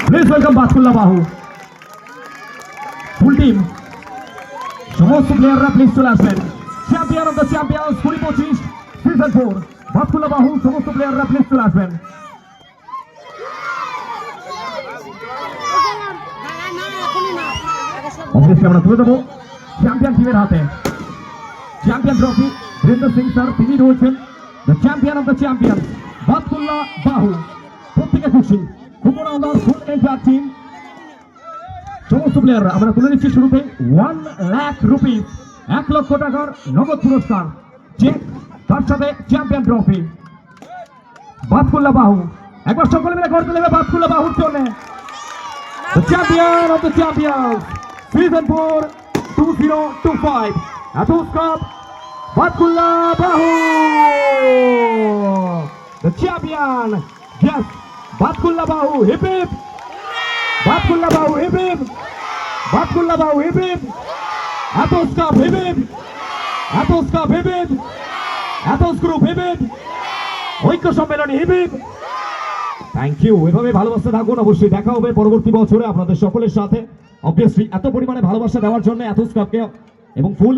please welcome Batkulla বাহু full team সমস্ত প্লেয়াররা প্লিজ চলে আসবেন champion of the champions 2025 season 4 Batkulla বাহু সমস্ত প্লেয়াররা প্লিজ চলে আসবেন অবশ্যই আমরা তুলে দেবো চ্যাম্পিয়ন টিমের হাতে champion trophy Birendra Singh sir তিনি রয়েছেন the champion of the champion বাতকুল্লা বাহু প্রত্যেকে খুশি খুব অনার ফুল এন্টার টিম সমস্ত প্লেয়াররা আমরা তুলে নিচ্ছি শুরুতে 1 লাখ রুপি 1 লক্ষ টাকার নগদ পুরস্কার চেক তার সাথে চ্যাম্পিয়ন ট্রফি বাতকুল্লা বাহু একবার সকলে মিলে করতে নেবে বাতকুল্লা বাহুর জন্য the champion of the champions season 4 2025 Atos Cup Batkula Bahu the champion yes Batkula Bahu hip hip Batkula Bahu hip hip Batkula Bahu hip hip Atos Cup hip hip Atos Cup hip hip Atos Group hip hip ঐক্য Sammilani hip hip thank you এভাবে ভালোবাসা থাকুন অবশ্যই দেখা হবে পরবর্তী বছরে আপনাদের সকলের সাথে অবভিয়াসলি এত পরিমাণে ভালোবাসা দেওয়ার জন্য Atos Cup কে এবং ফুল